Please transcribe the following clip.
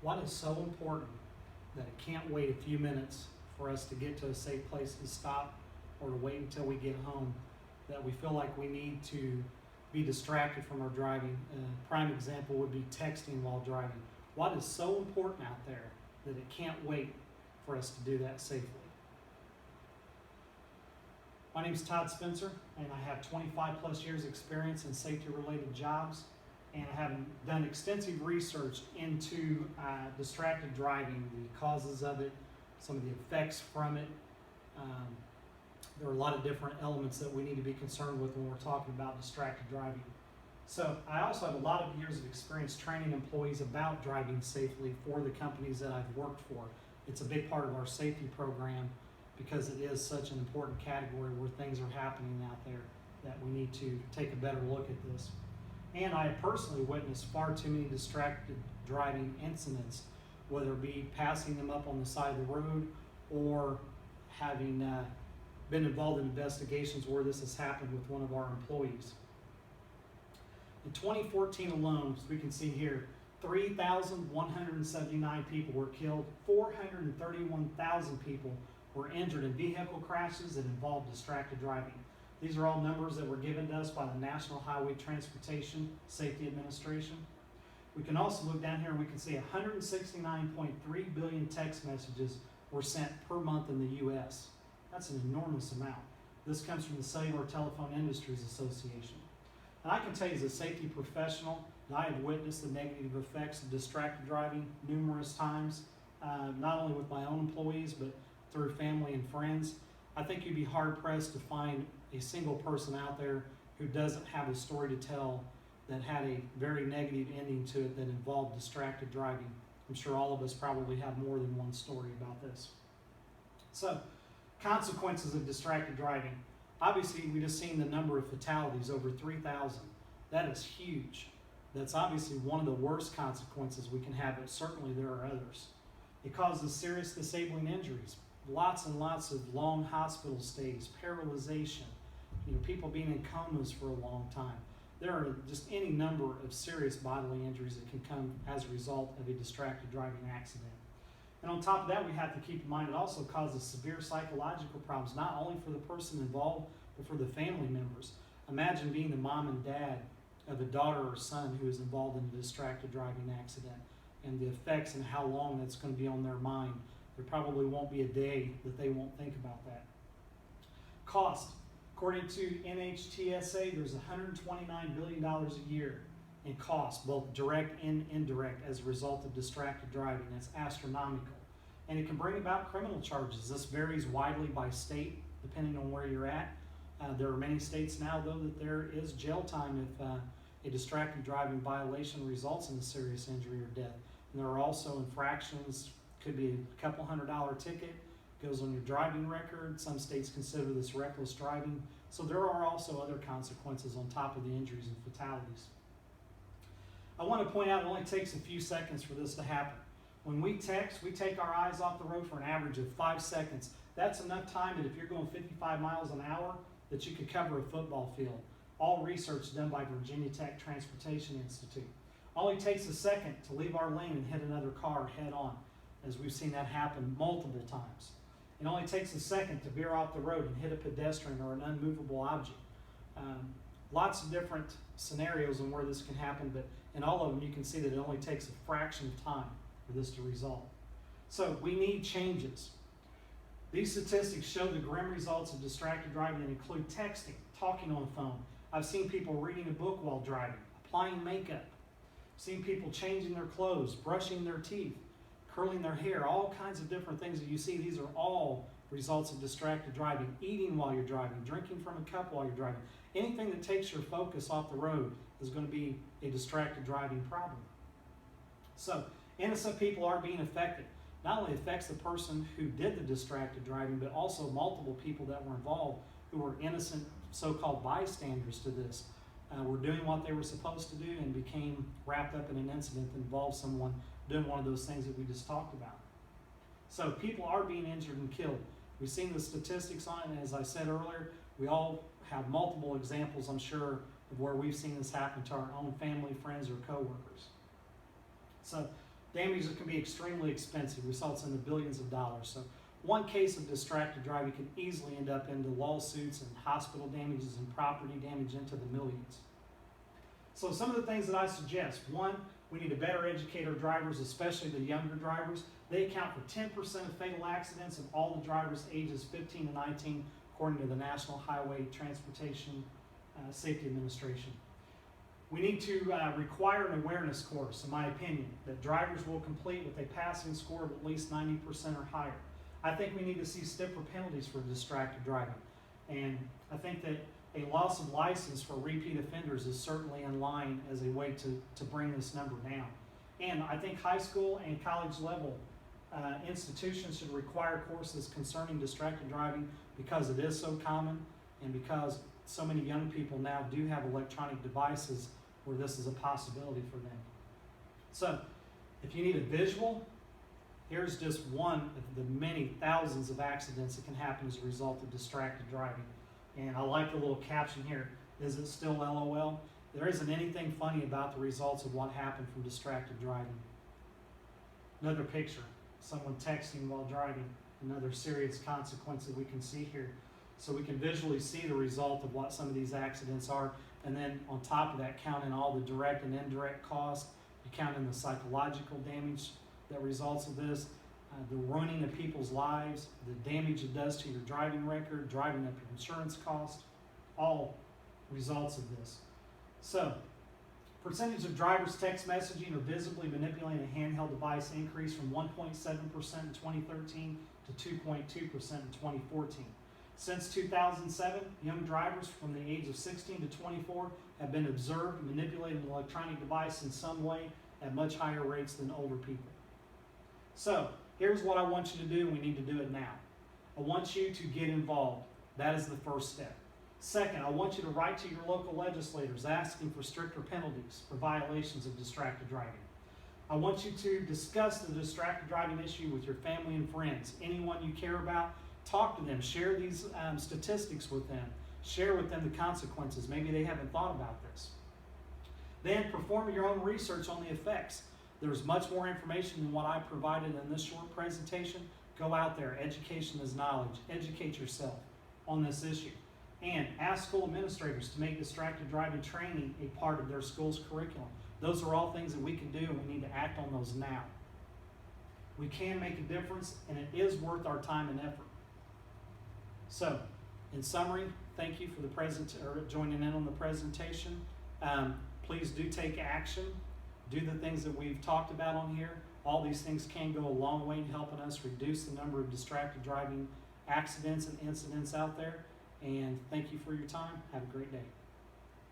What is so important that it can't wait a few minutes for us to get to a safe place to stop or to wait until we get home, that we feel like we need to be distracted from our driving? A prime example would be texting while driving. What is so important out there that it can't wait for us to do that safely? My name is Todd Spencer, and I have 25 plus years experience in safety related jobs, and I have done extensive research into distracted driving, the causes of it, some of the effects from it. There are a lot of different elements that we need to be concerned with when we're talking about distracted driving. So I also have a lot of years of experience training employees about driving safely for the companies that I've worked for. It's a big part of our safety program because it is such an important category where things are happening out there that we need to take a better look at this. And I have personally witnessed far too many distracted driving incidents, whether it be passing them up on the side of the road or having been involved in investigations where this has happened with one of our employees. In 2014 alone, as we can see here, 3,179 people were killed, 431,000 people were injured in vehicle crashes that involved distracted driving. These are all numbers that were given to us by the National Highway Transportation Safety Administration. We can also look down here and we can see 169.3 billion text messages were sent per month in the U.S. That's an enormous amount. This comes from the Cellular Telephone Industries Association. And I can tell you as a safety professional that I have witnessed the negative effects of distracted driving numerous times, not only with my own employees, but through family and friends. I think you'd be hard-pressed to find a single person out there who doesn't have a story to tell that had a very negative ending to it that involved distracted driving. I'm sure all of us probably have more than one story about this. So, consequences of distracted driving. Obviously, we just seen the number of fatalities, over 3,000. That is huge. That's obviously one of the worst consequences we can have, but certainly there are others. It causes serious disabling injuries, lots and lots of long hospital stays, paralyzation, people being in comas for a long time. There are just any number of serious bodily injuries that can come as a result of a distracted driving accident. And on top of that, we have to keep in mind it also causes severe psychological problems, not only for the person involved, but for the family members. Imagine being the mom and dad of a daughter or son who is involved in a distracted driving accident and the effects and how long that's going to be on their mind. There probably won't be a day that they won't think about that. Cost. According to NHTSA, there's $129 billion a year in cost, both direct and indirect, as a result of distracted driving. That's astronomical. And it can bring about criminal charges. This varies widely by state, depending on where you're at. There are many states now, though, that there is jail time if a distracted driving violation results in a serious injury or death. And there are also infractions. Could be a couple $100 ticket, goes on your driving record. Some states consider this reckless driving. So there are also other consequences on top of the injuries and fatalities. I want to point out it only takes a few seconds for this to happen. When we text, we take our eyes off the road for an average of 5 seconds. That's enough time that if you're going 55 miles an hour, that you could cover a football field. All research done by Virginia Tech Transportation Institute. Only takes a second to leave our lane and hit another car head on, as we've seen that happen multiple times. It only takes a second to veer off the road and hit a pedestrian or an unmovable object. Lots of different scenarios on where this can happen, but in all of them you can see that it only takes a fraction of time for this to resolve. So we need changes. These statistics show the grim results of distracted driving that include texting, talking on the phone. I've seen people reading a book while driving, applying makeup. I've seen people changing their clothes, brushing their teeth, curling their hair, all kinds of different things that you see. These are all results of distracted driving. Eating while you're driving, drinking from a cup while you're driving. Anything that takes your focus off the road is going to be a distracted driving problem. So, innocent people are being affected. Not only affects the person who did the distracted driving, but also multiple people that were involved who were innocent so-called bystanders to this. Were doing what they were supposed to do and became wrapped up in an incident that involved someone doing one of those things that we just talked about. So people are being injured and killed. We've seen the statistics on it, and as I said earlier, we all have multiple examples, I'm sure, of where we've seen this happen to our own family, friends, or coworkers. So Damage that can be extremely expensive, results in the billions of dollars. So one case of distracted driving can easily end up into lawsuits and hospital damages and property damage into the millions. So some of the things that I suggest: one, we need to better educate our drivers, especially the younger drivers. They account for 10% of fatal accidents of all the drivers ages 15 to 19, according to the National Highway Transportation Safety Administration. We need to require an awareness course, in my opinion, that drivers will complete with a passing score of at least 90% or higher. I think we need to see stiffer penalties for distracted driving. And I think that a loss of license for repeat offenders is certainly in line as a way to bring this number down. And I think high school and college level institutions should require courses concerning distracted driving, because it is so common and because so many young people now do have electronic devices where this is a possibility for them. So if you need a visual, here's just one of the many thousands of accidents that can happen as a result of distracted driving. And I like the little caption here: is it still LOL? There isn't anything funny about the results of what happened from distracted driving. Another picture, someone texting while driving, another serious consequence that we can see here. So we can visually see the result of what some of these accidents are, and then on top of that, count in all the direct and indirect costs. You count in the psychological damage that results of this, the ruining of people's lives, the damage it does to your driving record, driving up your insurance cost, all results of this. So, percentage of drivers text messaging or visibly manipulating a handheld device increased from 1.7% in 2013 to 2.2% in 2014. Since 2007, young drivers from the age of 16 to 24 have been observed manipulating an electronic device in some way at much higher rates than older people. So, here's what I want you to do, and we need to do it now. I want you to get involved. That is the first step. Second, I want you to write to your local legislators asking for stricter penalties for violations of distracted driving. I want you to discuss the distracted driving issue with your family and friends, anyone you care about. Talk to them, share these statistics with them, share with them the consequences. Maybe they haven't thought about this. Then perform your own research on the effects. There's much more information than what I provided in this short presentation. Go out there. Education is knowledge. Educate yourself on this issue. And ask school administrators to make distracted driving training a part of their school's curriculum. Those are all things that we can do, and we need to act on those now. We can make a difference, and it is worth our time and effort. So, in summary, thank you for joining in on the presentation. Please do take action. Do the things that we've talked about on here. All these things can go a long way in helping us reduce the number of distracted driving accidents and incidents out there. And thank you for your time. Have a great day.